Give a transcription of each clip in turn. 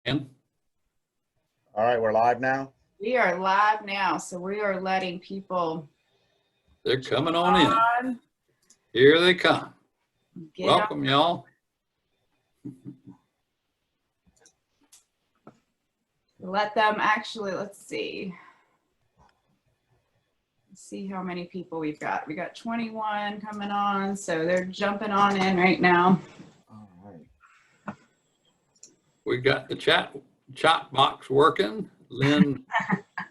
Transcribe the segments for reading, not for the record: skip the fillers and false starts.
And All right, we're live now. We are live now, so we are letting people they're coming on in. Here they come. Welcome, y'all. Let them actually, let's see how many people we've got. We got 21 coming on, so they're jumping on in right now. All right. We got the chat box working. Lynn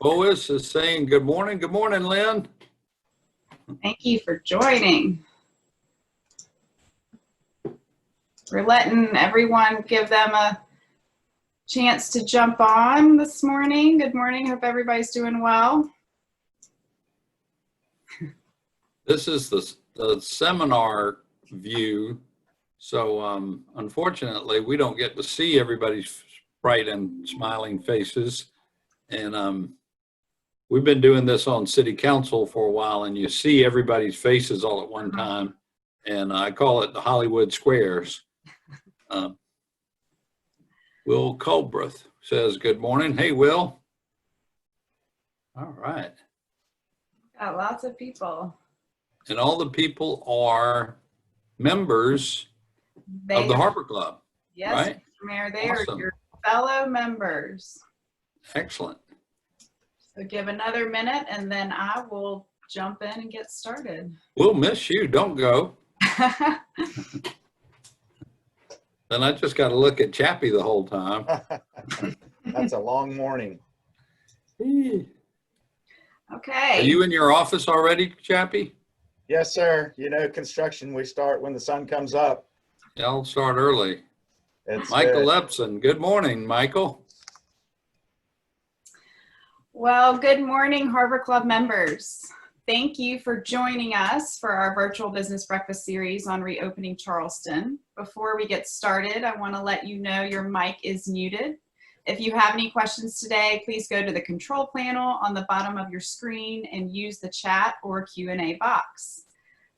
Boas is saying good morning. Good morning, Lynn. Thank you for joining. We're letting everyone, give them a chance to jump on this morning. Good morning. Hope everybody's doing well. This is the seminar view. So unfortunately, we don't get to see everybody's bright and smiling faces. And we've been doing this on city council for a while, and you see everybody's faces all at one time. And I call it the Hollywood Squares. Will Colbreth says, good morning. Hey, Will. All right. Got lots of people. And all the people are members of the Harbour Club. Yes, right? Mr. Mayor, they Awesome. are your fellow members. Excellent. So give another minute and then I will jump in and get started. We'll miss you. Don't go. Then I just got to look at Chappy the whole time. That's a long morning. Okay. Are you in your office already, Chappy? Yes, sir. You know, construction, we start when the sun comes up. Yeah, I'll start early. It's Michael good. Epson. Good morning, Michael. Well, good morning, Harbour Club members. Thank you for joining us for our virtual business breakfast series on Reopening Charleston. Before we get started, I want to let you know your mic is muted. If you have any questions today, please go to the control panel on the bottom of your screen and use the chat or Q&A box.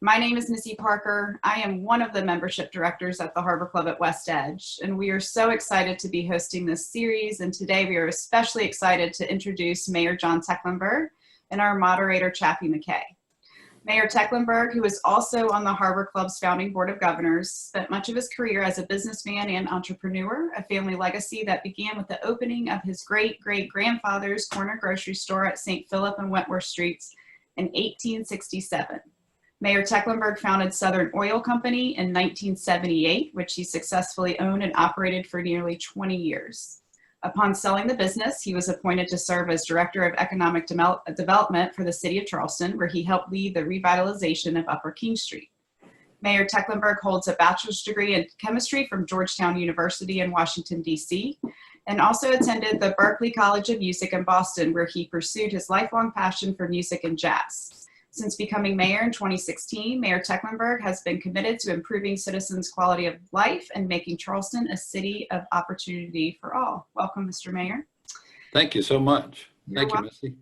My name is Missie Parker. I am one of the membership directors at the Harbour Club at West Edge, and we are so excited to be hosting this series. And today we are especially excited to introduce Mayor John Tecklenburg and our moderator, Chappy McKay. Mayor Tecklenburg, who is also on the Harbour Club's founding board of governors, spent much of his career as a businessman and entrepreneur, a family legacy that began with the opening of his great-great-grandfather's corner grocery store at St. Philip and Wentworth Streets in 1867. Mayor Tecklenburg founded Southern Oil Company in 1978, which he successfully owned and operated for nearly 20 years. Upon selling the business, he was appointed to serve as Director of Economic Development for the City of Charleston, where he helped lead the revitalization of Upper King Street. Mayor Tecklenburg holds a bachelor's degree in chemistry from Georgetown University in Washington, D.C., and also attended the Berklee College of Music in Boston, where he pursued his lifelong passion for music and jazz. Since becoming mayor in 2016, Mayor Tecklenburg has been committed to improving citizens' quality of life and making Charleston a city of opportunity for all. Welcome, Mr. Mayor. Thank you so much. You're Thank you, Missy.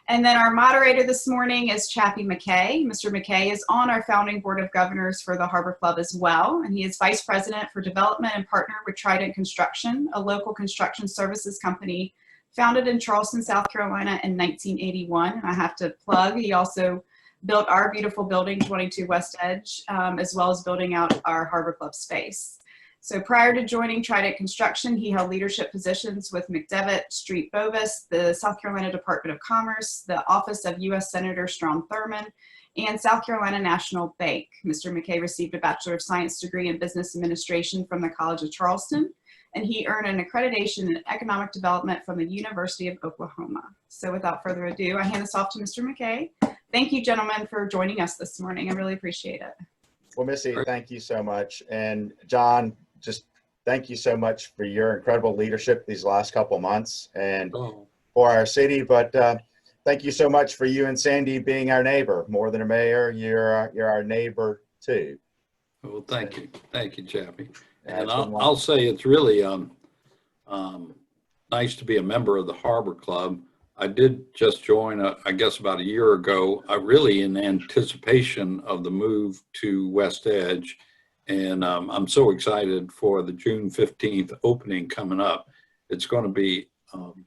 And then our moderator this morning is Chappy McKay. Mr. McKay is on our founding board of governors for the Harbour Club as well, and he is vice president for development and partner with Trident Construction, a local construction services company founded in Charleston, South Carolina in 1981. And I have to plug, he also built our beautiful building, 22 West Edge, as well as building out our Harbour Club space. So prior to joining Trident Construction, he held leadership positions with McDevitt Street Bovis, the South Carolina Department of Commerce, the Office of U.S. Senator Strom Thurmond, and South Carolina National Bank. Mr. McKay received a Bachelor of Science degree in Business Administration from the College of Charleston, and he earned an accreditation in Economic Development from the University of Oklahoma. So without further ado, I hand this off to Mr. McKay. Thank you, gentlemen, for joining us this morning. I really appreciate it. Well, Missy, thank you so much. And John, just thank you so much for your incredible leadership these last couple months and for our city. But thank you so much for you and Sandy being our neighbor. More than a mayor, you're our neighbor too. Well, thank you. Thank you, Chappy. Yeah, And I'll say it's really nice to be a member of the Harbour Club. I did just join, I guess about a year ago, really in anticipation of the move to West Edge. And I'm so excited for the June 15th opening coming up. it's going to be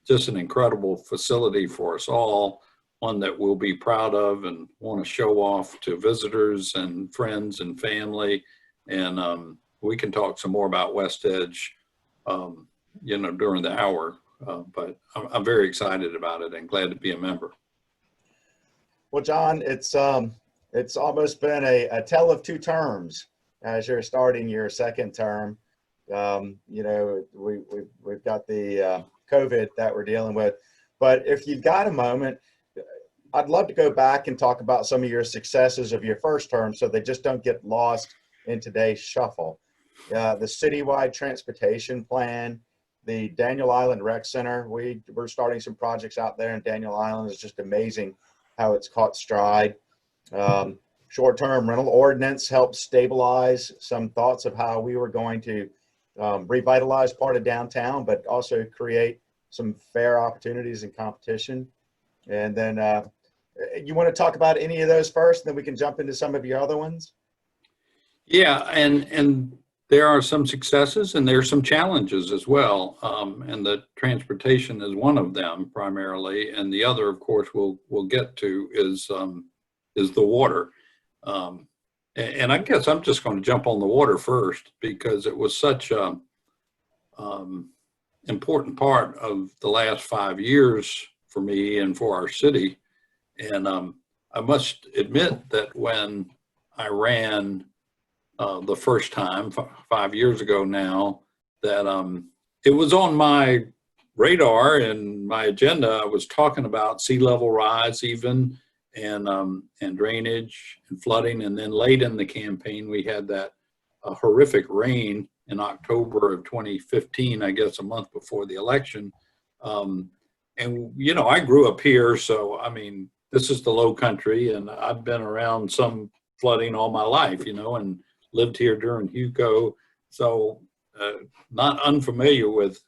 just an incredible facility for us all, one that we'll be proud of and want to show off to visitors and friends and family. And we can talk some more about West Edge, during the hour. But I'm very excited about it and glad to be a member. Well, John, it's almost been a tale of two terms as you're starting your second term. We've got the COVID that we're dealing with, but if you've got a moment, I'd love to go back and talk about some of your successes of your first term so they just don't get lost in today's shuffle. The citywide transportation plan, the Daniel Island Rec Center, we're starting some projects out there in Daniel Island. It's just amazing how it's caught stride. Short-term rental ordinance helped stabilize some thoughts of how we were going to revitalize part of downtown, but also create some fair opportunities and competition. And then you want to talk about any of those first, and then we can jump into some of your other ones? Yeah, and there are some successes and there's some challenges as well. And the transportation is one of them primarily. And the other, of course, we'll get to is the water. And I guess I'm just going to jump on the water first because it was such a important part of the last 5 years for me and for our city. And I must admit that when I ran the first time 5 years ago now, that it was on my radar and my agenda. I was talking about sea level rise even, and drainage and flooding. And then late in the campaign, we had that horrific rain in October of 2015, I guess a month before the election. And, I grew up here, so, I mean, this is the Low Country, and I've been around some flooding all my life, and lived here during Hugo. So not unfamiliar with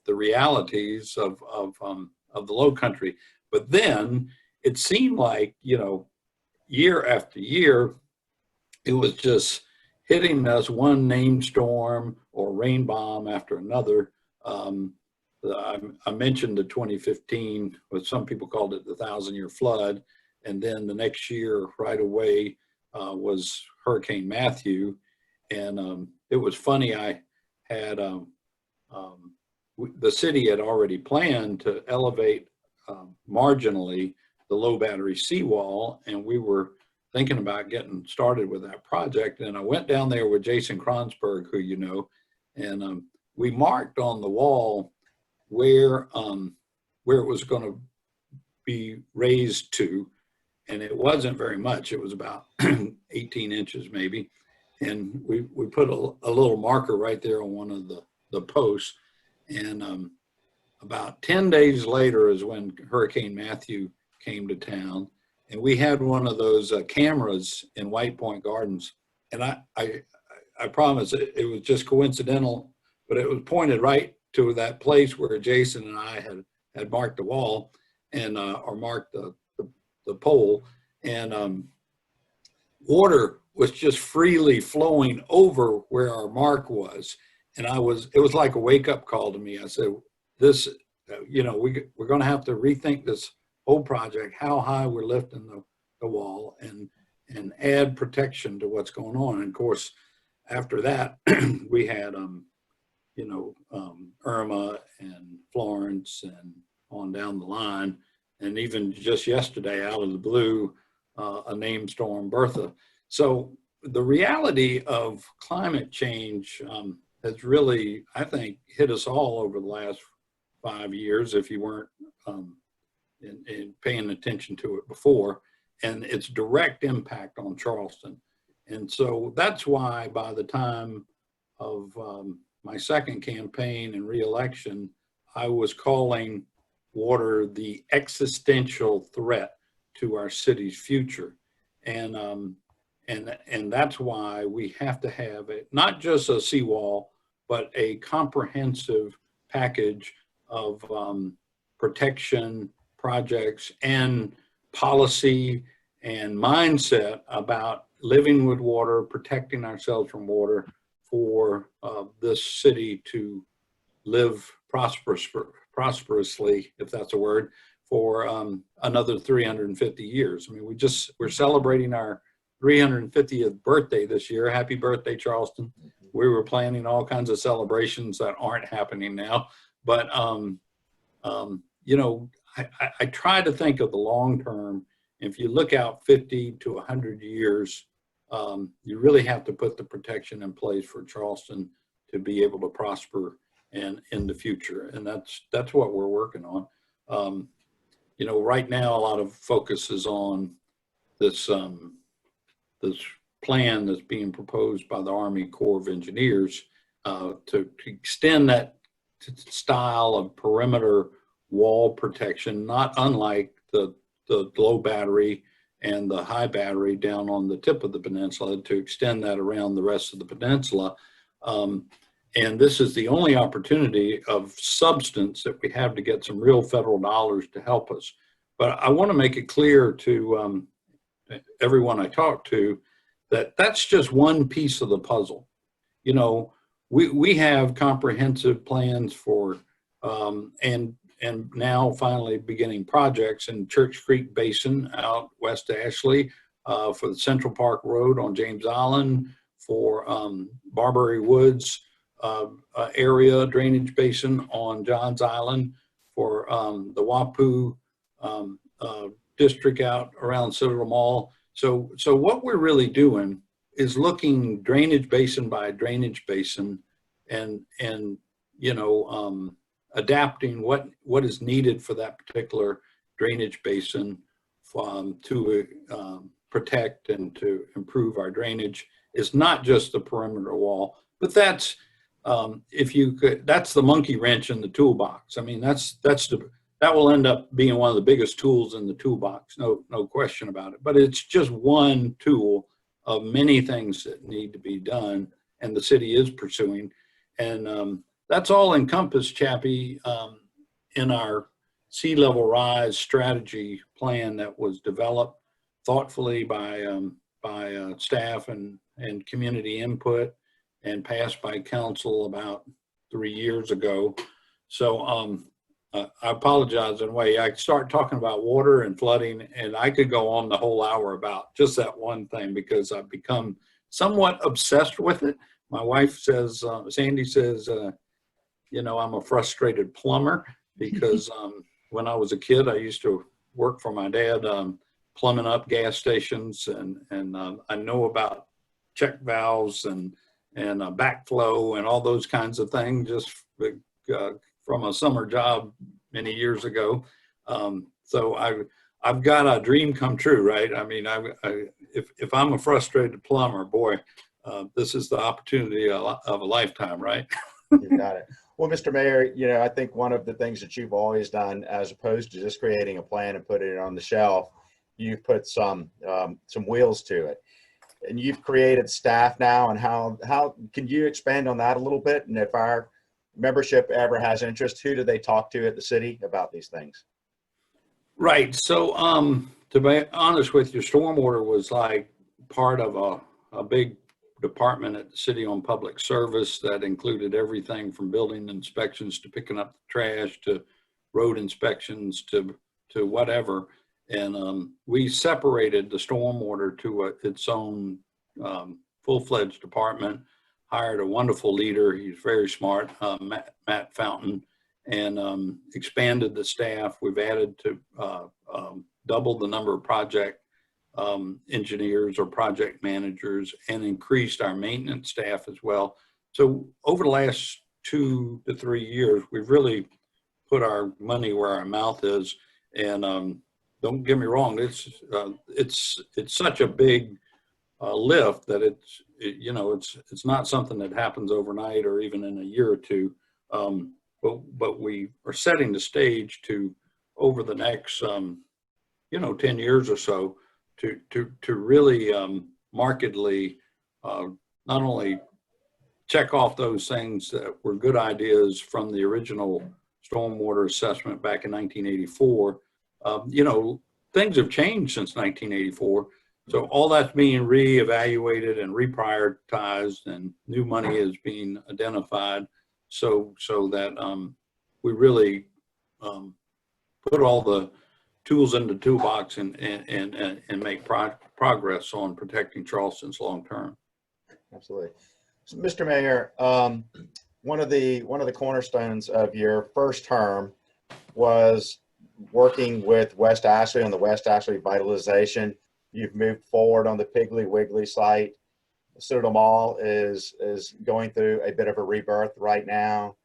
the realities of the Low Country. But then it seemed like, year after year, it was just hitting us one named storm or rain bomb after another. I mentioned the 2015, what some people called it the 1,000-year flood. And then the next year right away was Hurricane Matthew. And it was funny, I had, the city had already planned to elevate marginally the low battery seawall, and we were thinking about getting started with that project. And I went down there with Jason Kronsberg, who you know, and we marked on the wall where it was going to be raised to, and it wasn't very much. It was about 18 inches maybe, and we put a little marker right there on one of the posts. And about 10 days later is when Hurricane Matthew came to town, and we had one of those cameras in White Point Gardens, and I promise it was just coincidental, but it was pointed right to that place where Jason and I had marked the wall and or marked the pole, and water was just freely flowing over where our mark was. And it was like a wake-up call to me. I said, this, we're going to have to rethink this whole project, how high we're lifting the wall, and add protection to what's going on. And of course, after that, we had, Irma and Florence and on down the line. And even just yesterday, out of the blue, a named storm, Bertha. So the reality of climate change has really, I think, hit us all over the last 5 years, if you weren't in paying attention to it before, and its direct impact on Charleston. And so that's why by the time of my second campaign and re-election, I was calling water the existential threat to our city's future. And that's why we have to have not just a seawall, but a comprehensive package of protection projects and policy and mindset about living with water, protecting ourselves from water, for this city to live prosperously, if that's a word, for another 350 years. I mean, we're celebrating our 350th birthday this year. Happy birthday, Charleston. We were planning all kinds of celebrations that aren't happening now. But, you know, I try to think of the long term. If you look out 50 to 100 years, you really have to put the protection in place for Charleston to be able to prosper and in the future. And that's what we're working on. You know, right now, a lot of focus is on this, this plan that's being proposed by the Army Corps of Engineers to extend that style of perimeter wall protection, not unlike the low battery and the high battery down on the tip of the peninsula, to extend that around the rest of the peninsula. And this is the only opportunity of substance that we have to get some real federal dollars to help us. But I want to make it clear to everyone I talk to that that's just one piece of the puzzle. You know, we have comprehensive plans for and now finally beginning projects in Church Creek Basin out west of Ashley, for the Central Park Road on James Island, for Barberry Woods area drainage basin on Johns Island, for the Wapu district out around Citadel Mall. So what we're really doing is looking drainage basin by drainage basin and you know, adapting what is needed for that particular drainage basin to protect and to improve our drainage. Is not just the perimeter wall, but that's if you could, that's the monkey wrench in the toolbox. I mean, that will end up being one of the biggest tools in the toolbox, no question about it. But it's just one tool of many things that need to be done, and the city is pursuing. And that's all encompassed, Chappie, in our sea level rise strategy plan that was developed thoughtfully by staff and community input and passed by council about 3 years ago. So I apologize in a way. I start talking about water and flooding, and I could go on the whole hour about just that one thing because I've become somewhat obsessed with it. My wife says, Sandy says, you know, I'm a frustrated plumber because when I was a kid, I used to work for my dad plumbing up gas stations, and I know about check valves and backflow and all those kinds of things just from a summer job many years ago. So I've got a dream come true, right? I mean, if I'm a frustrated plumber, boy, this is the opportunity of a lifetime, right? You got it. Well, Mr. Mayor, you know, I think one of the things that you've always done, as opposed to just creating a plan and putting it on the shelf, you've put some wheels to it. And you've created staff now, and how can you expand on that a little bit? And if our membership ever has interest, who do they talk to at the city about these things? Right. So to be honest with you, stormwater was like part of a big department at the City on Public Service that included everything from building inspections to picking up the trash to road inspections to whatever. And we separated the stormwater to its own full-fledged department, hired a wonderful leader. He's very smart, Matt Fountain, and expanded the staff. We've added to double the number of project engineers or project managers and increased our maintenance staff as well. So over the last 2 to 3 years, we've really put our money where our mouth is. And don't get me wrong, it's such a big lift that it's not something that happens overnight or even in a year or two. But we are setting the stage to, over the next 10 years or so, to really markedly not only check off those things that were good ideas from the original stormwater assessment back in 1984. Things have changed since 1984. So all that's being reevaluated and reprioritized, and new money is being identified so that we really put all the tools in the toolbox and make progress on protecting Charleston's long term. Absolutely. So, Mr. Mayor, one of the cornerstones of your first term was working with West Ashley on the West Ashley Revitalization. You've moved forward on the Piggly Wiggly site. Citadel Mall is going through a bit of a rebirth right now.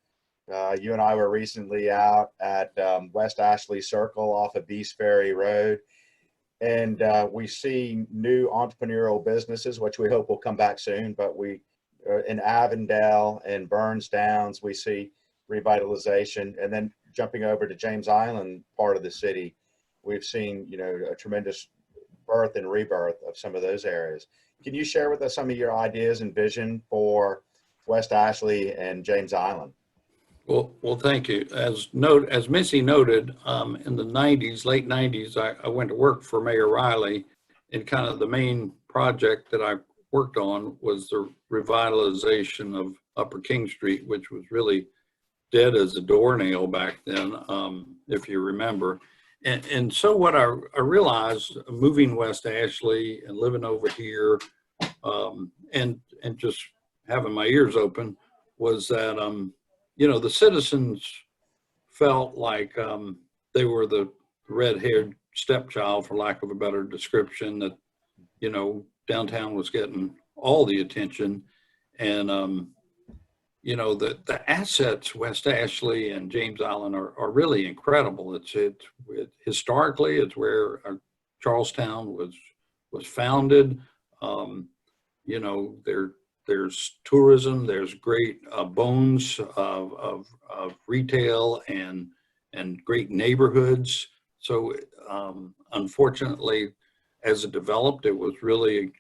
You and I were recently out at West Ashley Circle off of Beast Ferry Road, and we see new entrepreneurial businesses, which we hope will come back soon. But we in Avondale and Burns Downs, we see revitalization, and then jumping over to James Island part of the city, we've seen a tremendous birth and rebirth of some of those areas. Can you share with us some of your ideas and vision for West Ashley and James Island? Well, thank you. As Missy noted, in the 90s, late 90s, I went to work for Mayor Riley, and kind of the main project that I worked on was the revitalization of Upper King Street, which was really dead as a doornail back then, if you remember. And so what I realized, moving West Ashley and living over here, and just having my ears open, was that the citizens felt like they were the red-haired stepchild, for lack of a better description, that downtown was getting all the attention, and the assets West Ashley and James Island are really incredible. It's historically, it's where Charlestown was founded. There's tourism, there's great bones of retail and great neighborhoods. So unfortunately, as it developed, it was really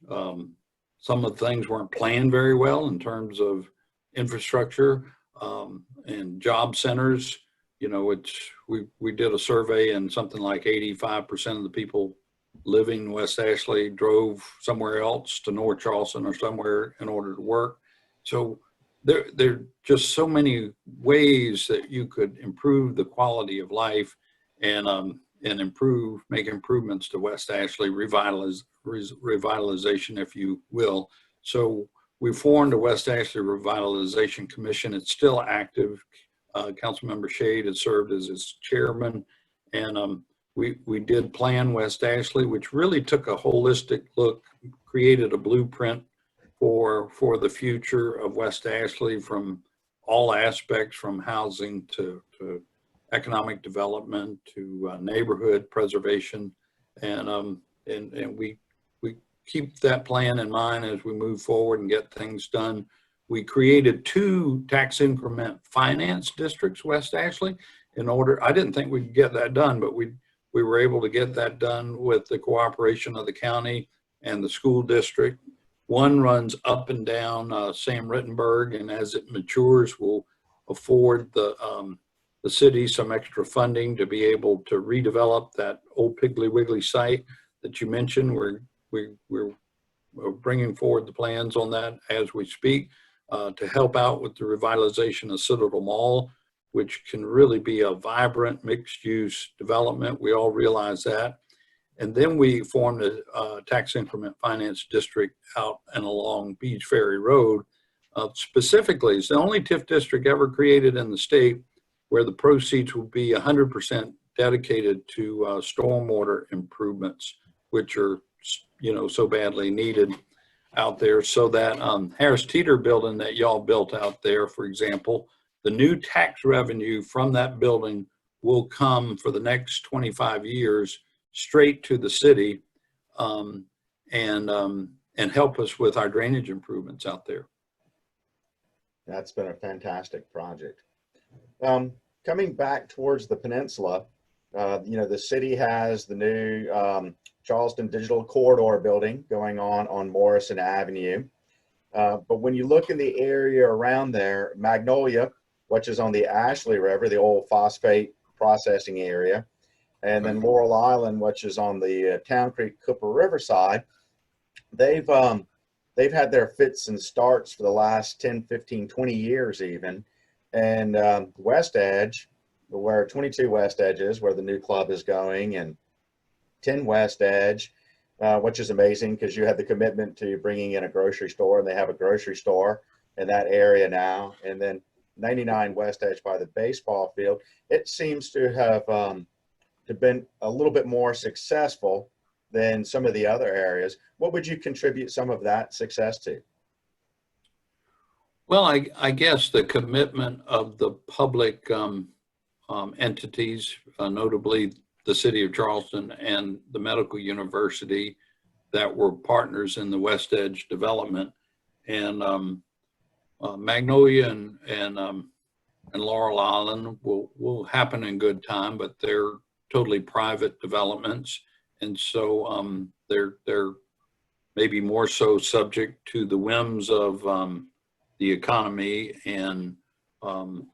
some of the things weren't planned very well in terms of infrastructure and job centers. We did a survey, and something like 85% of the people living in West Ashley drove somewhere else to North Charleston or somewhere in order to work. So there are just so many ways that you could improve the quality of life and make improvements to West Ashley, revitalization, if you will. So we formed a West Ashley Revitalization Commission. It's still active. Councilmember Shade has served as its chairman, and we did Plan West Ashley, which really took a holistic look, created a blueprint for the future of West Ashley from all aspects, from housing to economic development to neighborhood preservation, and we keep that plan in mind as we move forward and get things done. We created 2 tax increment finance districts, West Ashley, I didn't think we could get that done, but we were able to get that done with the cooperation of the county and the school district. One runs up and down Sam Rittenberg, and as it matures, will afford the city some extra funding to be able to redevelop that old Piggly Wiggly site that you mentioned. We're bringing forward the plans on that as we speak, to help out with the revitalization of Citadel Mall, which can really be a vibrant mixed-use development. We all realize that. And then we formed a tax increment finance district out and along Beach Ferry Road. Specifically, it's the only TIF district ever created in the state where the proceeds will be 100% dedicated to stormwater improvements, which are so badly needed out there. So that Harris Teeter building that y'all built out there, for example, the new tax revenue from that building will come for the next 25 years straight to the city, and help us with our drainage improvements out there. That's been a fantastic project. Coming back towards the peninsula, the city has the new Charleston Digital Corridor building going on Morrison Avenue. But when you look in the area around there, Magnolia, which is on the Ashley River, the old phosphate processing area, and then Laurel Island, which is on the Town Creek Cooper River side, they've had their fits and starts for the last 10, 15, 20 years even. And West Edge where 22 West Edge is, where the new club is going, and 10 West Edge, which is amazing because you had the commitment to bringing in a grocery store, and they have a grocery store in that area now. And then 99 West Edge by the baseball field, it seems to have been a little bit more successful than some of the other areas. What would you contribute some of that success to? Well, I guess the commitment of the public entities, notably the City of Charleston and the Medical University, that were partners in the West Edge development, and Magnolia and Laurel Island will happen in good time, but they're totally private developments, and so they're maybe more so subject to the whims of the economy, and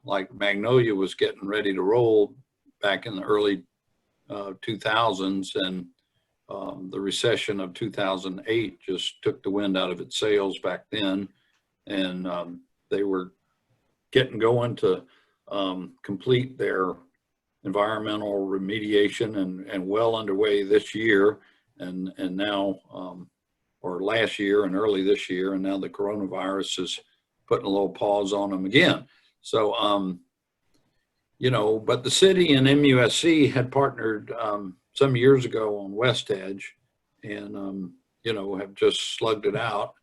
like Magnolia was getting ready to roll back in the early 2000s, and the recession of 2008 just took the wind out of its sails back then, and they were getting going to complete their environmental remediation, and well underway this year, and now or last year and early this year, and now the coronavirus is putting a little pause on them again. So, you know, but the city and MUSC had partnered some years ago on West Edge, and, you know, have just slugged it out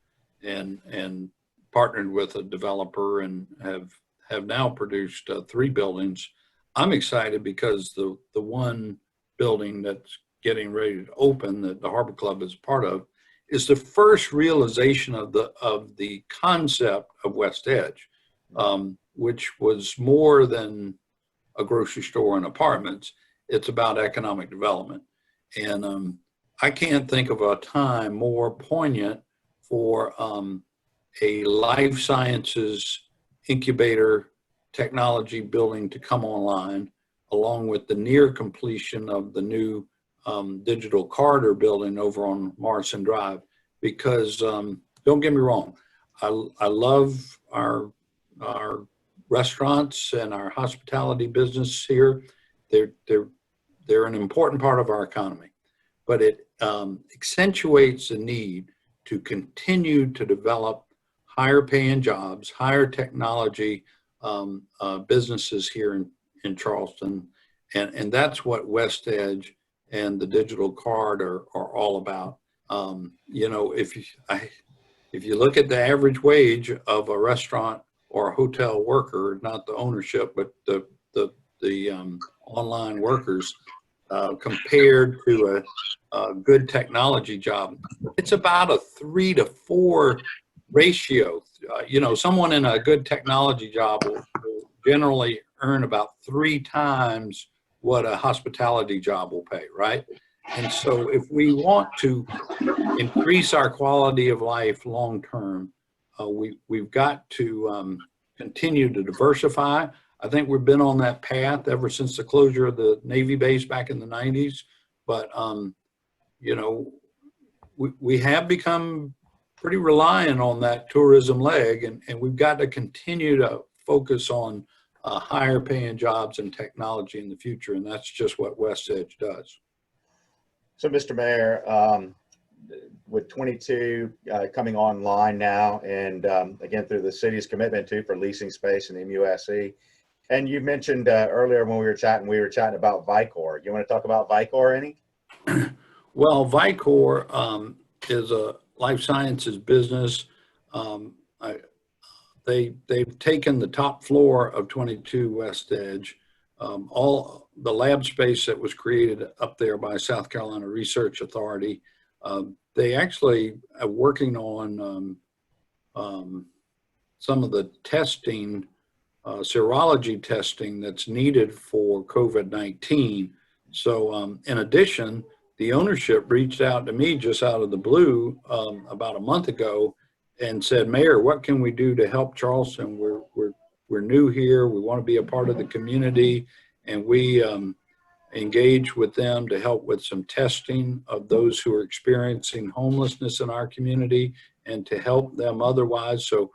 and partnered with a developer, and have now produced 3 buildings. I'm excited because the one building that's getting ready to open, that the Harbour Club is part of, is the first realization of the concept of West Edge, which was more than a grocery store and apartments. It's about economic development. And I can't think of a time more poignant for a life sciences incubator technology building to come online, along with the near completion of the new digital corridor building over on Morrison Drive. Because don't get me wrong, I love our restaurants and our hospitality business here. They're an important part of our economy, but it accentuates the need to continue to develop higher paying jobs, higher technology businesses here in Charleston. And that's what West Edge and the digital corridor are all about. You know, if you look at the average wage of a restaurant or a hotel worker, not the ownership, but the online workers, compared to a good technology job, it's about a 3 to 4 ratio. You know, someone in a good technology job will generally earn about 3 times what a hospitality job will pay, right? And so if we want to increase our quality of life long term, we've got to continue to diversify. I think we've been on that path ever since the closure of the Navy base back in the 90s. But, you know, we have become pretty reliant on that tourism leg, and we've got to continue to focus on higher paying jobs and technology in the future. And that's just what West Edge does. So, Mr. Mayor, with 22 coming online now, and again, through the city's commitment for leasing space in MUSC, and you mentioned earlier when we were chatting about Vicor. You want to talk about Vicor any? Well, Vicor is a life sciences business. They've taken the top floor of 22 West Edge, all the lab space that was created up there by South Carolina Research Authority. They actually are working on some of the testing, serology testing that's needed for COVID-19. So in addition, the ownership reached out to me just out of the blue about a month ago and said, Mayor, what can we do to help Charleston? We're new here. We want to be a part of the community. And we engage with them to help with some testing of those who are experiencing homelessness in our community and to help them otherwise. So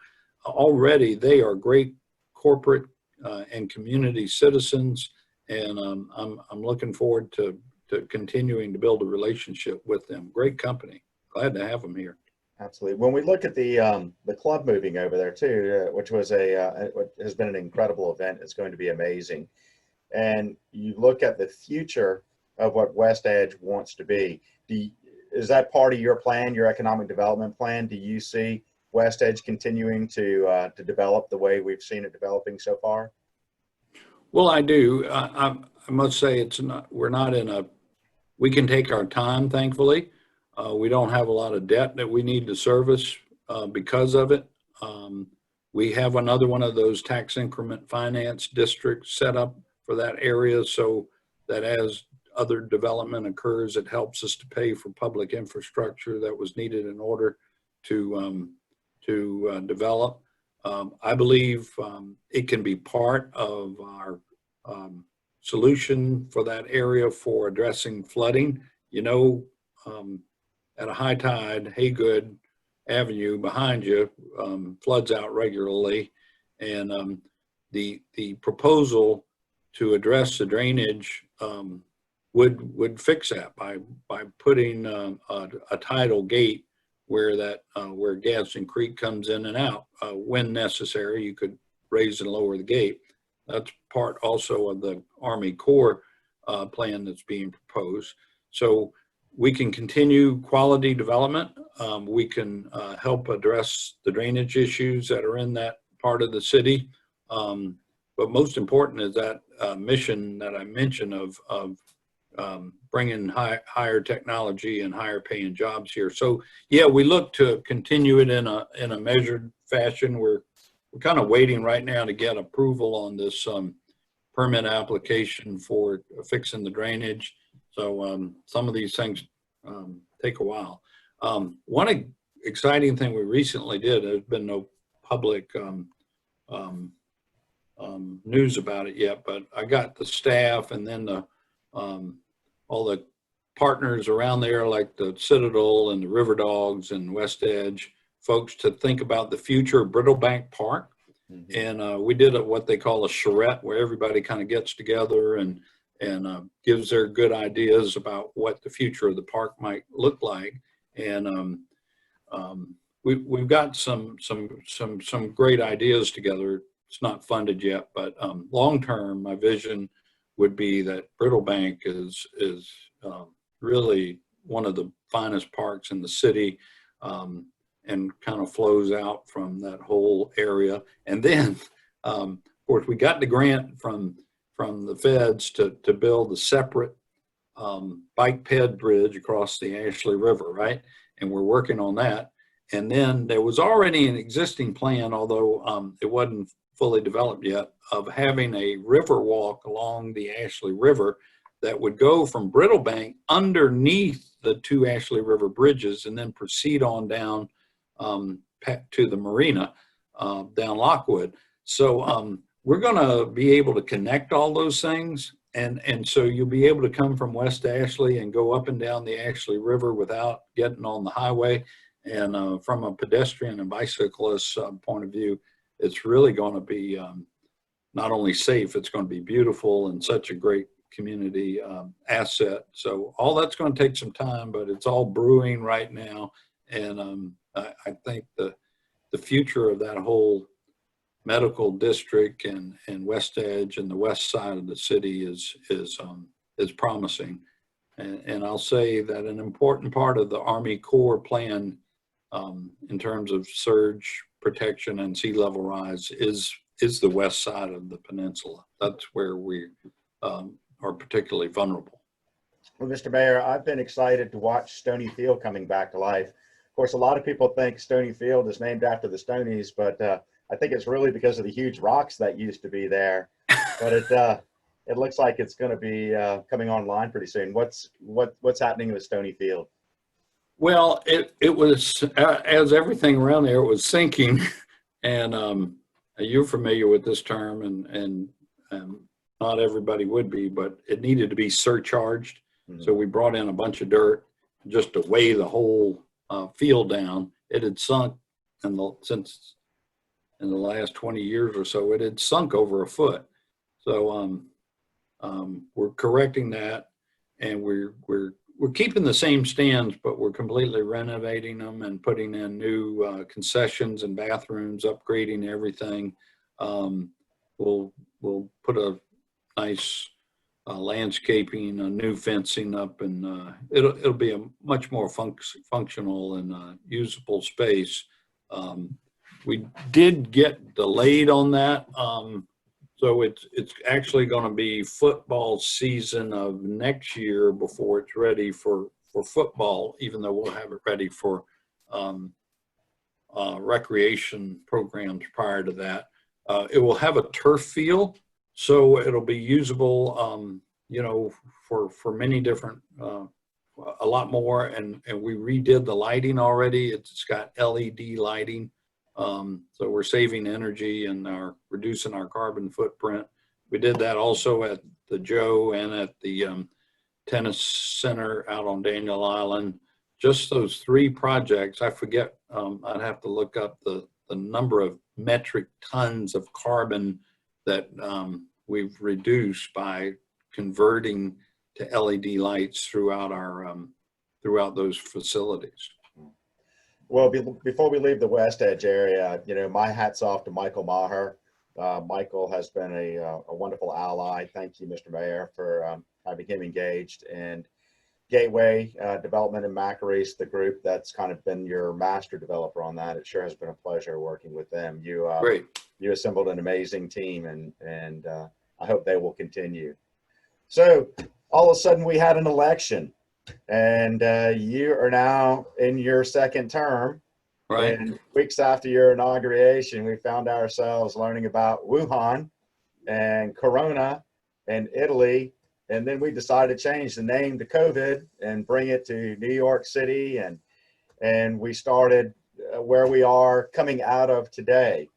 already they are great corporate and community citizens, and I'm looking forward to continuing to build a relationship with them. Great company. Glad to have them here. Absolutely. When we look at the club moving over there too, which was what has been an incredible event, it's going to be amazing. And you look at the future of what West Edge wants to be. Is that part of your plan, your economic development plan? Do you see West Edge continuing to develop the way we've seen it developing so far? Well, I do. I must say we're not in a, we can take our time, thankfully. We don't have a lot of debt that we need to service because of it. We have another one of those tax increment finance districts set up for that area, so that as other development occurs, it helps us to pay for public infrastructure that was needed in order to develop. I believe it can be part of our solution for that area for addressing flooding. You know, at a high tide, Haygood Avenue behind you floods out regularly, and the proposal to address the drainage would fix that by putting a tidal gate where Gadsden Creek comes in and out. When necessary, you could raise and lower the gate. That's part also of the Army Corps plan that's being proposed. So we can continue quality development. We can help address the drainage issues that are in that part of the city. But most important is that mission that I mentioned of bringing higher technology and higher paying jobs here. So yeah, we look to continue it in a measured fashion. We're kind of waiting right now to get approval on this permit application for fixing the drainage. So some of these things take a while. One exciting thing we recently did, there's been no public news about it yet, but I got the staff and then all the partners around there, like the Citadel and the River Dogs and West Edge folks, to think about the future of Brittlebank Park. Mm-hmm. And we did what they call a charrette, where everybody kind of gets together and gives their good ideas about what the future of the park might look like. And we've got some great ideas together. It's not funded yet, but long term, my vision would be that Brittlebank is really one of the finest parks in the city, and kind of flows out from that whole area. And then, of course, we got the grant from the feds to build a separate bike ped bridge across the Ashley River, right? And we're working on that. And then there was already an existing plan, although it wasn't fully developed yet, of having a river walk along the Ashley River that would go from Brittlebank underneath the two Ashley River bridges and then proceed on down to the marina down Lockwood. So we're going to be able to connect all those things. And so you'll be able to come from West Ashley and go up and down the Ashley River without getting on the highway. And from a pedestrian and bicyclist point of view, it's really going to be not only safe, it's going to be beautiful and such a great community asset. So all that's going to take some time, but it's all brewing right now. And I think the future of that whole medical district and West Edge and the west side of the city is promising. And I'll say that an important part of the Army Corps plan in terms of surge protection and sea level rise is the west side of the peninsula. That's where we are particularly vulnerable. Well, Mr. Mayor, I've been excited to watch Stony Field coming back to life. Of course, a lot of people think Stony Field is named after the Stonies, but I think it's really because of the huge rocks that used to be there. But it looks like it's going to be coming online pretty soon. What's happening with Stony Field? Well, it was, as everything around there, it was sinking, and you're familiar with this term, and not everybody would be, but it needed to be surcharged. Mm-hmm. So we brought in a bunch of dirt just to weigh the whole field down. It had sunk since in the last 20 years or so, it had sunk over a foot. So We're correcting that, and we're keeping the same stands, but we're completely renovating them and putting in new concessions and bathrooms, upgrading everything. We'll put a nice landscaping, new fencing up, and it'll be a much more functional and usable space. We did get delayed on that. So it's actually going to be football season of next year before it's ready for football, even though we'll have it ready for recreation programs prior to that. It will have a turf field, so it'll be usable, you know, for many different, a lot more. And we redid the lighting already. It's got LED lighting. So we're saving energy and reducing our carbon footprint. We did that also at the Joe and at the tennis center out on Daniel Island. Just those 3 projects, I forget, I'd have to look up the number of metric tons of carbon that we've reduced by converting to LED lights throughout throughout those facilities. Well, before we leave the West Edge area, you know, my hat's off to Michael Maher. Michael has been a wonderful ally. Thank you, Mr. Mayor, for having him engaged. And Gateway Development in Macareese, the group that's kind of been your master developer on that. It sure has been a pleasure working with them. Great. You assembled an amazing team, and I hope they will continue. So all of a sudden we had an election. And you are now in your 2nd term. Right. And weeks after your inauguration, we found ourselves learning about Wuhan and Corona and Italy. And then we decided to change the name to COVID and bring it to New York City. And we started where we are coming out of today.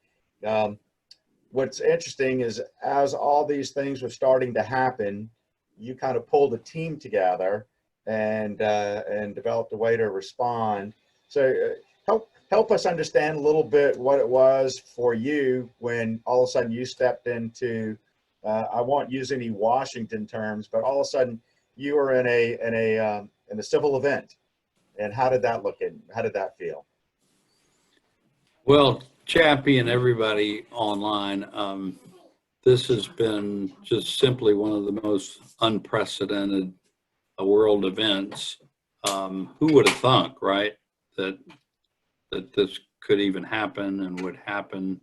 What's interesting is as all these things were starting to happen, you kind of pulled a team together and developed a way to respond. So help us understand a little bit what it was for you when all of a sudden you stepped into, I won't use any Washington terms, but all of a sudden you were in a civil event. And how did that look and how did that feel? Well, Chappy and everybody online, this has been just simply one of the most unprecedented world events. Who would have thunk, right, that this could even happen and would happen?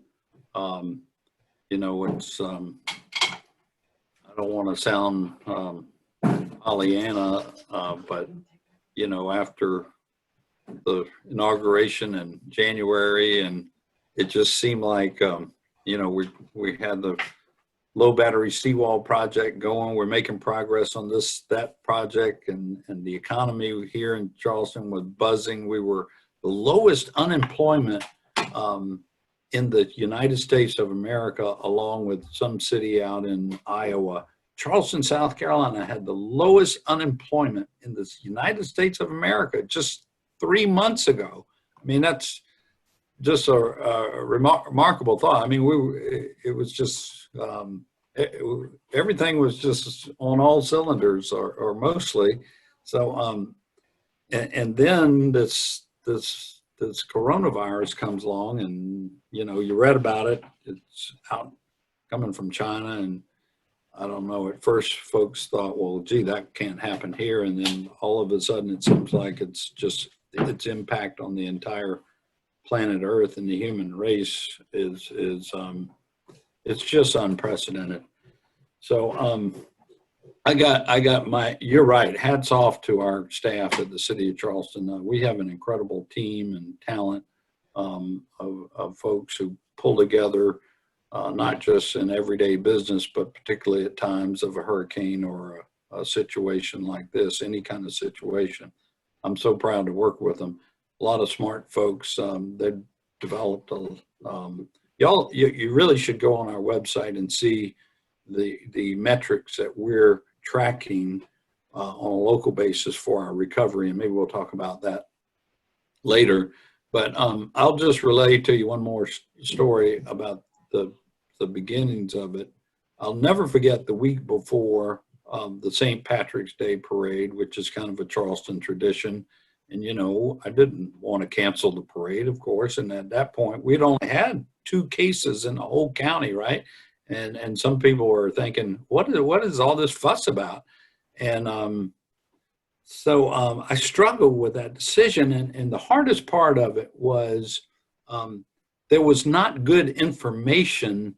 You know, it's I don't want to sound Pollyanna, but you know, after the inauguration in January, and it just seemed like you know, we had the low battery seawall project going. We're making progress on that project, and the economy here in Charleston was buzzing. We were the lowest unemployment in the United States of America, along with some city out in Iowa. Charleston, South Carolina had the lowest unemployment in the United States of America just 3 months ago. I mean, that's just a remarkable thought. I mean, it was just, everything was just on all cylinders, or mostly. So, and then this coronavirus comes along, and you know, you read about it. It's out coming from China, and I don't know. At first, folks thought, well, gee, that can't happen here, and then all of a sudden, it seems like it's just its impact on the entire planet Earth and the human race is it's just unprecedented. So I got my, you're right, hats off to our staff at the City of Charleston. We have an incredible team and talent of folks who pull together, not just in everyday business, but particularly at times of a hurricane or a situation like this, any kind of situation. I'm so proud to work with them. A lot of smart folks. They've developed you really should go on our website and see the metrics that we're tracking on a local basis for our recovery, and maybe we'll talk about that later. But I'll just relay to you one more story about the beginnings of it. I'll never forget the week before the St. Patrick's Day parade, which is kind of a Charleston tradition. And, you know, I didn't want to cancel the parade, of course. And at that point, we'd only had 2 cases in the whole county, right? And some people were thinking, what is all this fuss about? And so I struggled with that decision. And the hardest part of it was there was not good information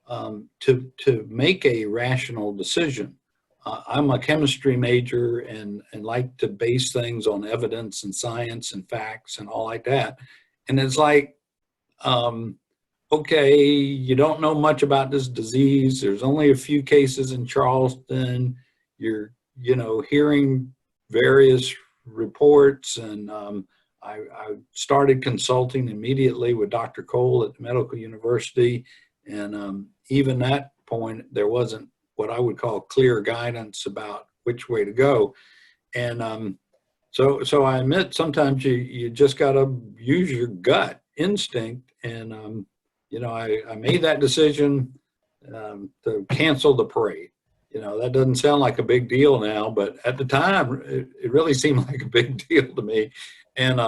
to make a rational decision. I'm a chemistry major and like to base things on evidence and science and facts and all like that. And it's like, okay, you don't know much about this disease. There's only a few cases in Charleston. You're, you know, hearing various reports, and I started consulting immediately with Dr. Cole at the Medical University. And even that point, there wasn't what I would call clear guidance about which way to go. And so I admit sometimes you just got to use your gut instinct. And you know, I made that decision to cancel the parade. You know, that doesn't sound like a big deal now, but at the time, it really seemed like a big deal to me. And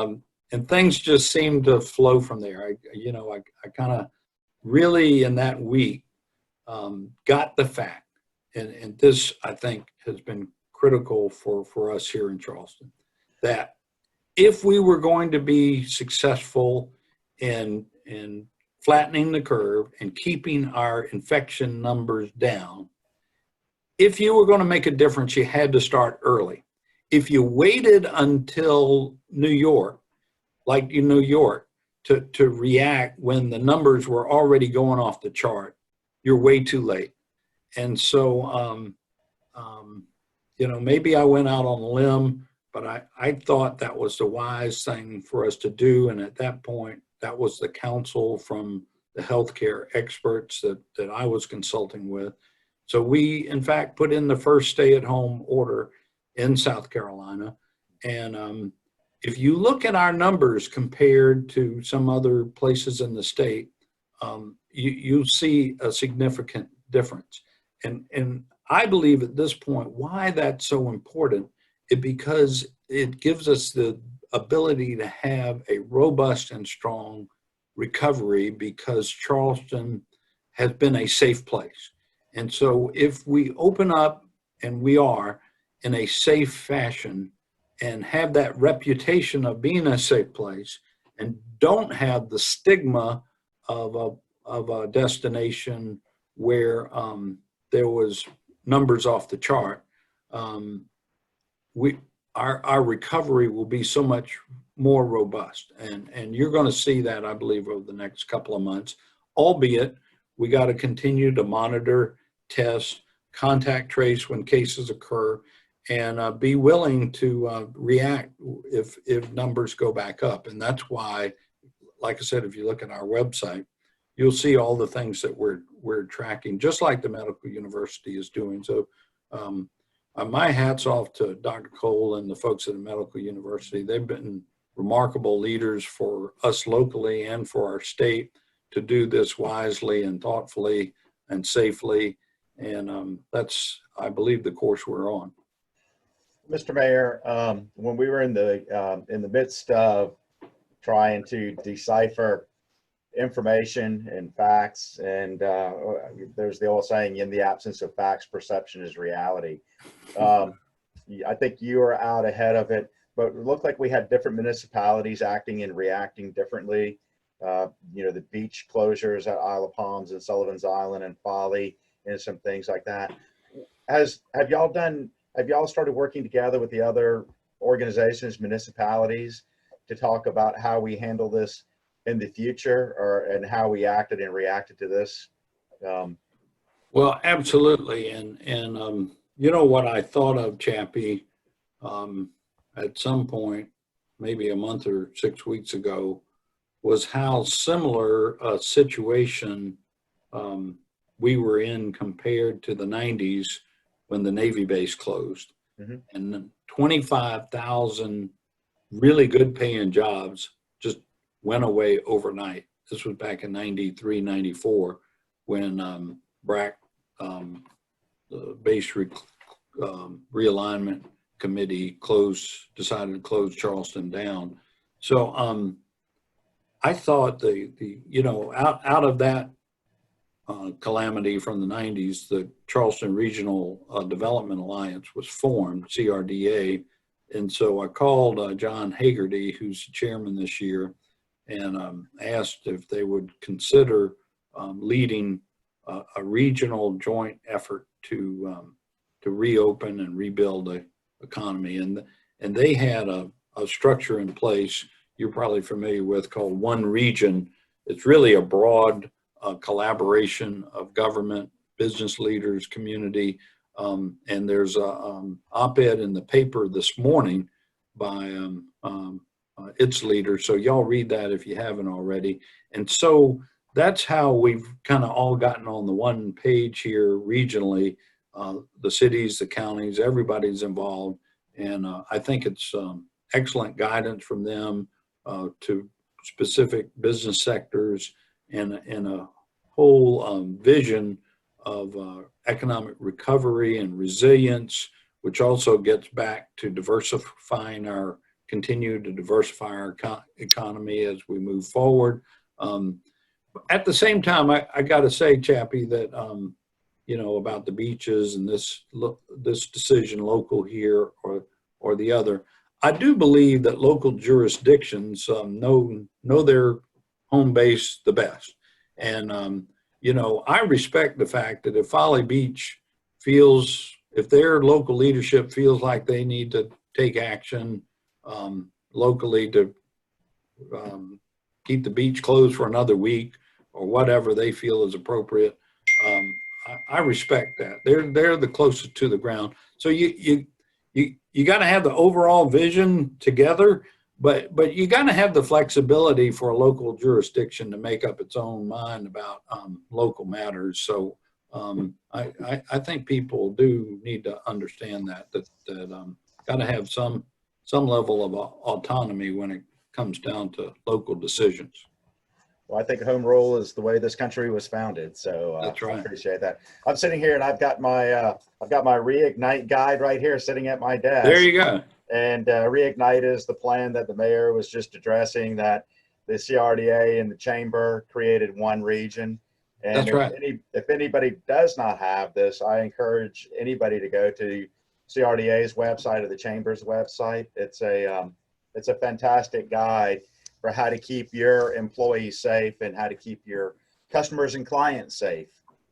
things just seemed to flow from there. I kind of really in that week got the fact. And this, I think, has been critical for us here in Charleston, that if we were going to be successful in flattening the curve and keeping our infection numbers down, if you were going to make a difference, you had to start early. If you waited until New York, like in New York, to react when the numbers were already going off the chart, you're way too late. And so, you know, maybe I went out on a limb, but I thought that was the wise thing for us to do. And at that point, that was the counsel from the healthcare experts that I was consulting with. So we, in fact, put in the first stay-at-home order in South Carolina. And if you look at our numbers compared to some other places in the state, you see a significant difference. And I believe at this point, why that's so important is because it gives us the ability to have a robust and strong recovery, because Charleston has been a safe place. And so if we open up, and we are, in a safe fashion, and have that reputation of being a safe place, and don't have the stigma of a destination where there was numbers off the chart, our recovery will be so much more robust. And you're going to see that, I believe, over the next couple of months, albeit we got to continue to monitor, test, contact trace when cases occur, and be willing to react if numbers go back up. And that's why, like I said, if you look at our website, you'll see all the things that we're tracking, just like the Medical University is doing. So my hat's off to Dr. Cole and the folks at the Medical University. They've been remarkable leaders for us locally and for our state to do this wisely and thoughtfully and safely. And that's, I believe, the course we're on. Mr. Mayor, when we were in the midst of trying to decipher information and facts, and there's the old saying, in the absence of facts, perception is reality. I think you are out ahead of it, but it looked like we had different municipalities acting and reacting differently. You know, the beach closures at Isle of Palms and Sullivan's Island and Folly and some things like that. Have y'all started working together with the other organizations, municipalities, to talk about how we handle this in the future, and how we acted and reacted to this? Well, absolutely. And you know what I thought of, Chappie, at some point, maybe a month or 6 weeks ago, was how similar a situation we were in compared to the 90s when the Navy base closed. Mm-hmm. And 25,000 really good paying jobs just went away overnight. This was back in 93, 94, when BRAC the base realignment committee decided to close Charleston down. So I thought out of that calamity from the 90s, the Charleston Regional Development Alliance was formed, CRDA. And so I called John Hagerty, who's the chairman this year, and asked if they would consider leading a regional joint effort to reopen and rebuild the economy. And they had a structure in place you're probably familiar with called One Region. It's really a broad collaboration of government, business leaders, community. And there's a op-ed in the paper this morning by its leader. So y'all read that if you haven't already. And so that's how we've kind of all gotten on the one page here regionally. The cities, the counties, everybody's involved. And I think it's excellent guidance from them to specific business sectors and a whole vision of economic recovery and resilience, which also gets back to continue to diversify our economy as we move forward. At the same time, I got to say, Chappie, that about the beaches and this decision, local here or the other. I do believe that local jurisdictions know their home base the best, and I respect the fact that if Folly Beach if their local leadership feels like they need to take action locally to keep the beach closed for another week or whatever they feel is appropriate, I respect that. They're the closest to the ground. So you got to have the overall vision together, but you got to have the flexibility for a local jurisdiction to make up its own mind about local matters. So I think people do need to understand that got to have some level of autonomy when it comes down to local decisions. Well, I think home rule is the way this country was founded. So That's right. I appreciate that. I'm sitting here and I've got my Reignite guide right here sitting at my desk. There you go. And Reignite is the plan that the mayor was just addressing, that the CRDA and the chamber created one region. And That's right. If anybody does not have this, I encourage anybody to go to CRDA's website or the chamber's website. It's a fantastic guide for how to keep your employees safe and how to keep your customers and clients safe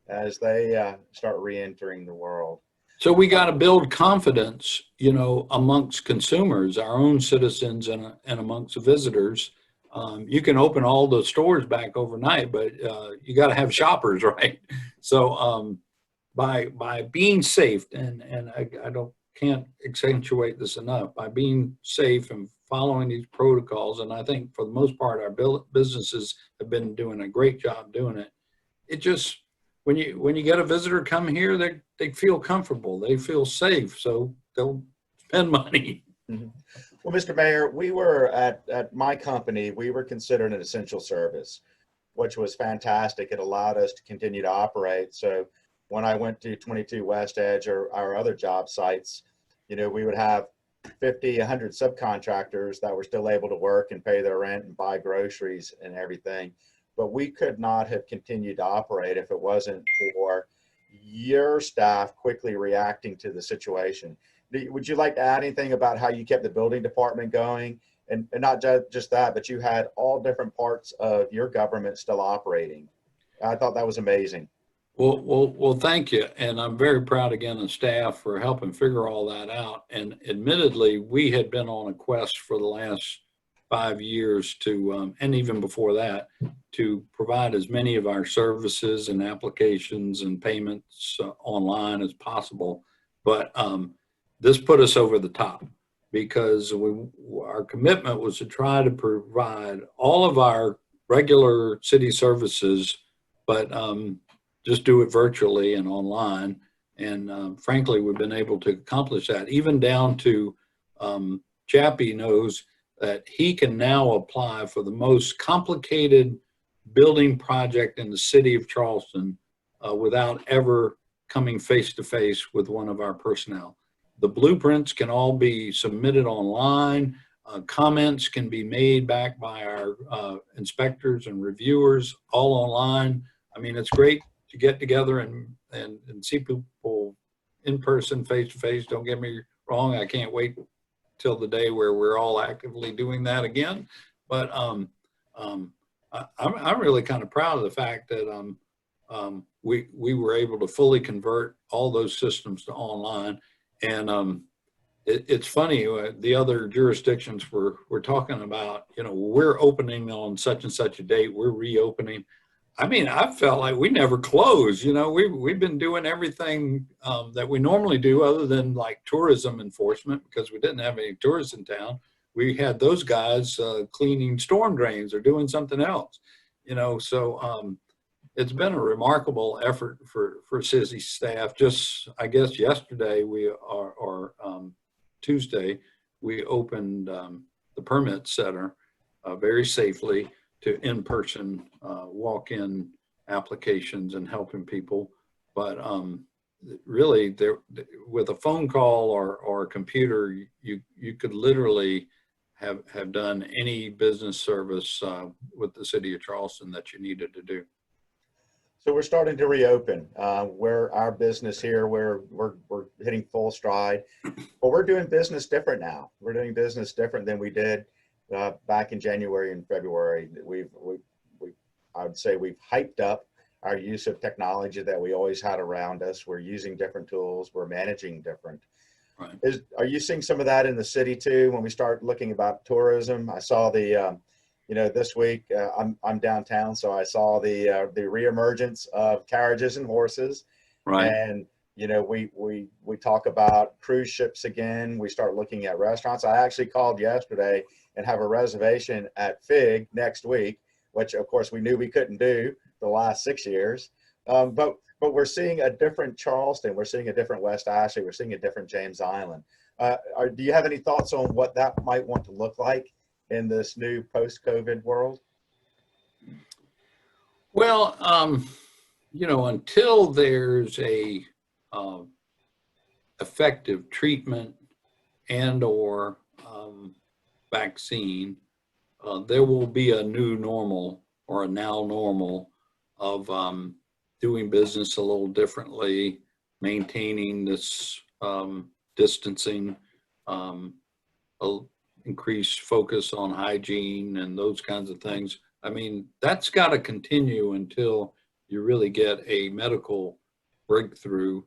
as they start re-entering the world. So we got to build confidence, amongst consumers, our own citizens, and amongst the visitors. You can open all the stores back overnight, but you got to have shoppers, right? So by being safe, and I can't accentuate this enough, by being safe and following these protocols, and I think for the most part our businesses have been doing a great job doing it. It just, when you get a visitor come here, they feel comfortable, they feel safe, so they'll spend money. Mm-hmm. Well, Mr. Mayor, we were at my company, we were considered an essential service, which was fantastic. It allowed us to continue to operate. So when I went to 22 West Edge or our other job sites, we would have 50, 100 subcontractors that were still able to work and pay their rent and buy groceries and everything. But we could not have continued to operate if it wasn't for your staff quickly reacting to the situation. Would you like to add anything about how you kept the building department going? And not just that, but you had all different parts of your government still operating. I thought that was amazing. Well, thank you. And I'm very proud again of staff for helping figure all that out. And admittedly, we had been on a quest for the last 5 years to, and even before that, to provide as many of our services and applications and payments online as possible. But this put us over the top because our commitment was to try to provide all of our regular city services, but just do it virtually and online. And frankly, we've been able to accomplish that, even down to Chappie knows that he can now apply for the most complicated building project in the city of Charleston without ever coming face to face with one of our personnel. The blueprints can all be submitted online. Comments can be made back by our inspectors and reviewers all online. I mean, it's great to get together and see people in person, face to face. Don't get me wrong. I can't wait till the day where we're all actively doing that again. But I'm really kind of proud of the fact that we were able to fully convert all those systems to online. And it's funny, the other jurisdictions we're talking about, you know, we're opening on such and such a date, we're reopening. I mean, I felt like we never closed. You know, we've been doing everything that we normally do, other than like tourism enforcement, because we didn't have any tourists in town. We had those guys cleaning storm drains or doing something else, you know. So it's been a remarkable effort for CISI staff. Just, I guess yesterday or Tuesday, we opened the permit center very safely to in-person walk-in applications and helping people. But really, with a phone call or a computer, you could literally have done any business service with the city of Charleston that you needed to do. So we're starting to reopen. We're our business here. We're hitting full stride, but we're doing business different now. We're doing business different than we did back in January and February. I would say we've hyped up our use of technology that we always had around us. We're using different tools. We're managing different. Right. Are you seeing some of that in the city too? When we start looking about tourism, I saw the, you know, this week I'm downtown, so I saw the reemergence of carriages and horses. Right. And you know, we talk about cruise ships again. We start looking at restaurants. I actually called yesterday and have a reservation at Fig next week, which of course we knew we couldn't do the last 6 years. But we're seeing a different Charleston. We're seeing a different West Ashley. We're seeing a different James Island. Do you have any thoughts on what that might want to look like in this new post-COVID world? Well, you know, until there's a effective treatment and or vaccine, there will be a new normal or a now normal of doing business a little differently, maintaining this distancing, increased focus on hygiene and those kinds of things. I mean, that's got to continue until you really get a medical breakthrough.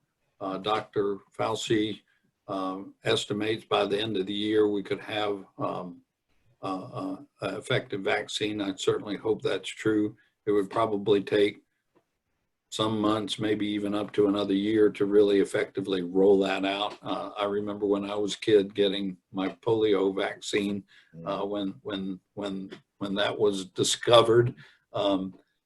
Dr. Fauci estimates by the end of the year we could have an effective vaccine. I certainly hope that's true. It would probably take some months, maybe even up to another year to really effectively roll that out. I remember when I was a kid getting my polio vaccine when that was discovered.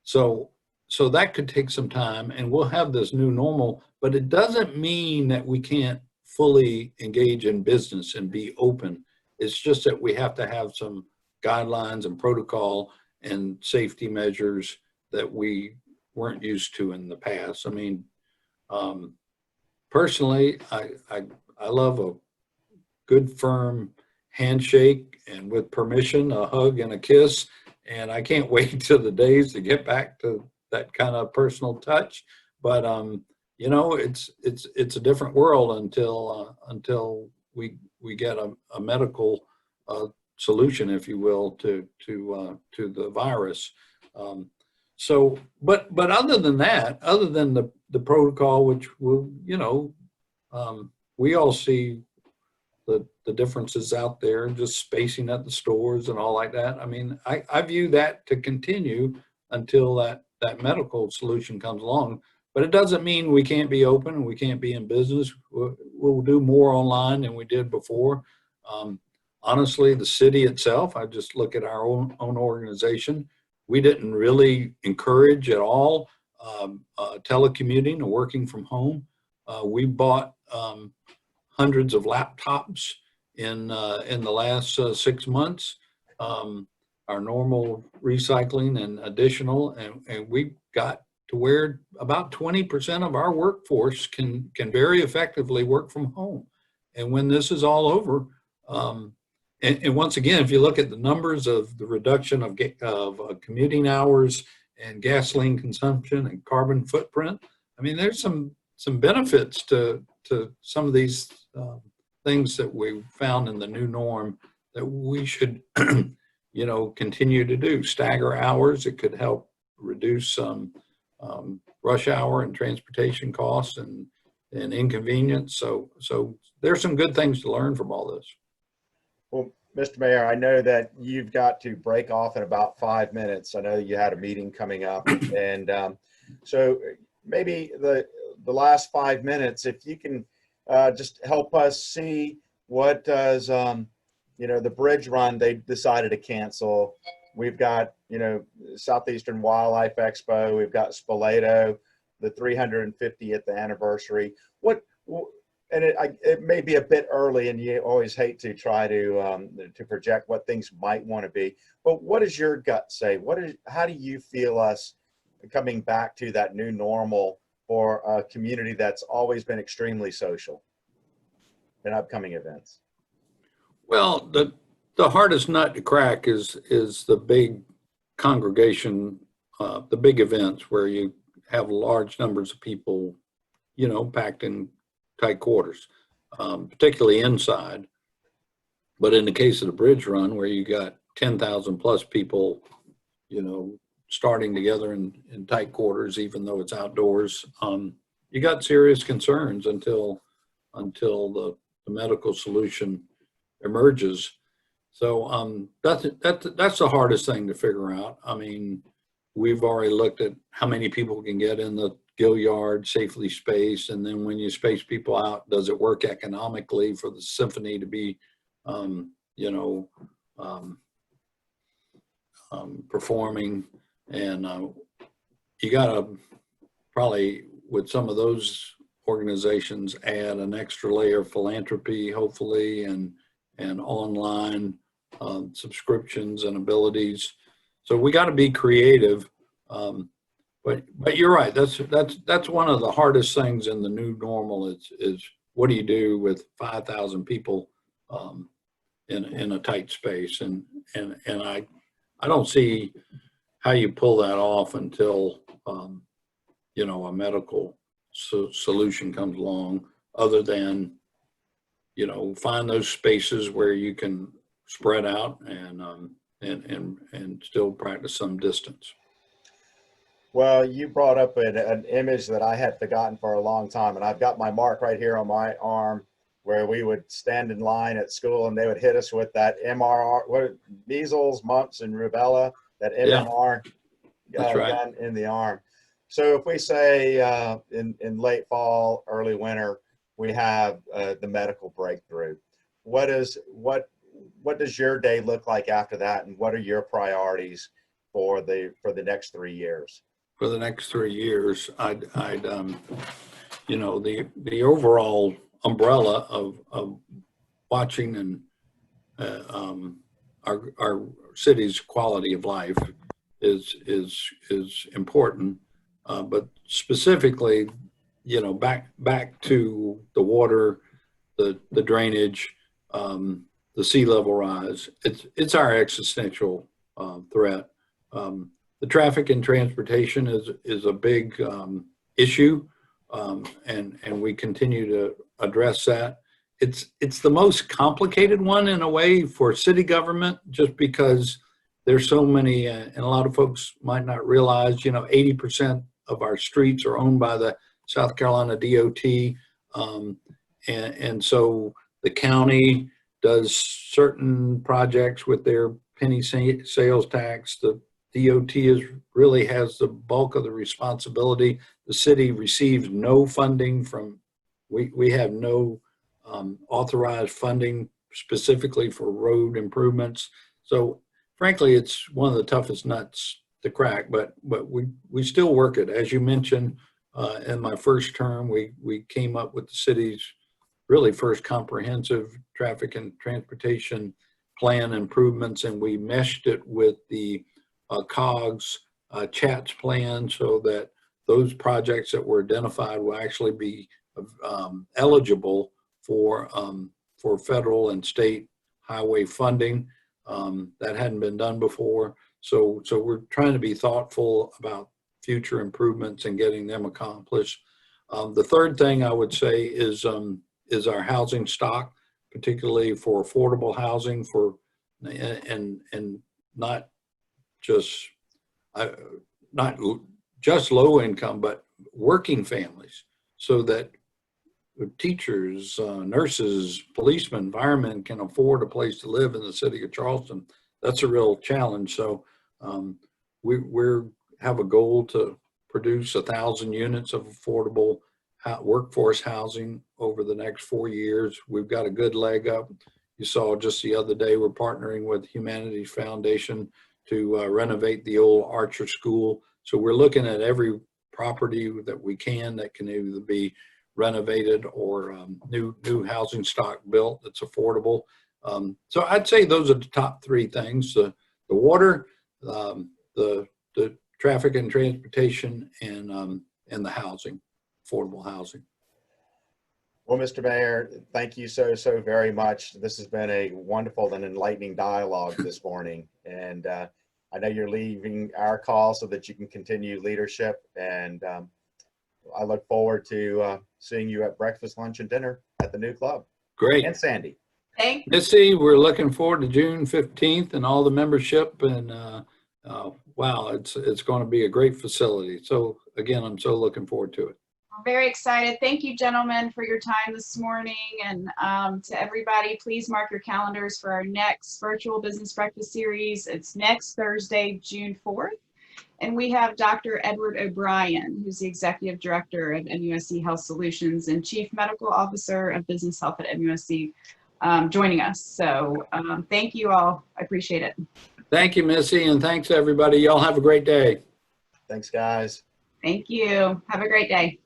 So that could take some time, and we'll have this new normal, but it doesn't mean that we can't fully engage in business and be open. It's just that we have to have some guidelines and protocol and safety measures that we weren't used to in the past. I mean, personally, I love a good firm handshake, and with permission, a hug and a kiss. And I can't wait till the days to get back to that kind of personal touch. But you know, it's a different world until we get a medical solution, if you will, to the virus. So, but other than that, other than the protocol, which will, you know, we all see the differences out there, just spacing at the stores and all like that. I mean, I view that to continue until that medical solution comes along. But it doesn't mean we can't be open and we can't be in business. We'll do more online than we did before. Honestly, the city itself, I just look at our own organization. We didn't really encourage at all telecommuting or working from home. We bought hundreds of laptops in the last 6 months, our normal recycling and additional, and we got to where about 20% of our workforce can very effectively work from home. And when this is all over, and once again, if you look at the numbers of the reduction of commuting hours and gasoline consumption and carbon footprint, I mean, there's some benefits to some of these things that we found in the new norm that we should, continue to do. Stagger hours, it could help reduce some rush hour and transportation costs and inconvenience. So there's some good things to learn from all this. Well, Mr. Mayor, I know that you've got to break off in about 5 minutes. I know you had a meeting coming up, and so maybe the last 5 minutes, if you can just help us see what does the bridge run they decided to cancel. We've got Southeastern Wildlife Expo. We've got Spoleto, the 350th anniversary. And it may be a bit early, and you always hate to try to project what things might want to be. But what does your gut say? How do you feel us coming back to that new normal for a community that's always been extremely social in upcoming events? Well, the hardest nut to crack is the big congregation, the big events where you have large numbers of people, packed in tight quarters, particularly inside. But in the case of the bridge run, where you got 10,000 plus people, starting together in tight quarters, even though it's outdoors, you got serious concerns until the medical solution emerges. So that's the hardest thing to figure out. I mean, we've already looked at how many people can get in the Gill Yard safely spaced, and then when you space people out, does it work economically for the symphony to be, performing? And you gotta probably, with some of those organizations, add an extra layer of philanthropy, hopefully, and online subscriptions and abilities. So we got to be creative. But you're right. That's one of the hardest things in the new normal is what do you do with 5,000 people in a tight space, and I don't see how you pull that off until a medical solution comes along, other than find those spaces where you can spread out and still practice some distance. Well, you brought up an image that I had forgotten for a long time, and I've got my mark right here on my arm where we would stand in line at school and they would hit us with that measles, mumps, and rubella, that MMR gun in the arm. So if we say in late fall, early winter, we have the medical breakthrough, what does your day look like after that, and what are your priorities for the next 3 years? For the next 3 years, I'd the overall umbrella of watching and our city's quality of life is important, but specifically, back to the water, the drainage, the sea level rise. It's our existential threat. The traffic and transportation is a big issue, and we continue to address that. It's the most complicated one in a way for city government, just because there's so many, and a lot of folks might not realize, 80% of our streets are owned by the South Carolina DOT, and so the county does certain projects with their penny sales tax. The DOT really has the bulk of the responsibility. The city receives no funding from, we have no authorized funding specifically for road improvements. So frankly, it's one of the toughest nuts to crack, but we still work it. As you mentioned, in my first term, we came up with the city's really first comprehensive traffic and transportation plan improvements, and we meshed it with the COGS CHATS plan, so that those projects that were identified will actually be eligible for federal and state highway funding. That hadn't been done before. So we're trying to be thoughtful about future improvements and getting them accomplished. The third thing I would say is our housing stock, particularly for affordable housing and not just low income, but working families, so that teachers, nurses, policemen, firemen can afford a place to live in the city of Charleston. That's a real challenge. So we have a goal to produce 1,000 units of affordable workforce housing over the next 4 years. We've got a good leg up. You saw just the other day, we're partnering with Humanities Foundation to renovate the old Archer School. So we're looking at every property that we can that can either be renovated or new housing stock built that's affordable. So I'd say those are the top three things: the water, the traffic and transportation, and the housing, affordable housing. Well, Mr. Mayor, thank you so very much. This has been a wonderful and enlightening dialogue this morning. And I know you're leaving our call so that you can continue leadership. And I look forward to seeing you at breakfast, lunch, and dinner at the new club. Great. And Sandy. Thank you. Missy, we're looking forward to June 15th and all the membership. And wow, it's going to be a great facility. So again, I'm so looking forward to it. We're very excited. Thank you, gentlemen, for your time this morning. And to everybody, please mark your calendars for our next virtual business breakfast series. It's next Thursday, June 4th. And we have Dr. Edward O'Brien, who's the Executive Director of MUSC Health Solutions and Chief Medical Officer of Business Health at MUSC, joining us. So thank you all. I appreciate it. Thank you, Missy, and thanks everybody. Y'all have a great day. Thanks, guys. Thank you. Have a great day.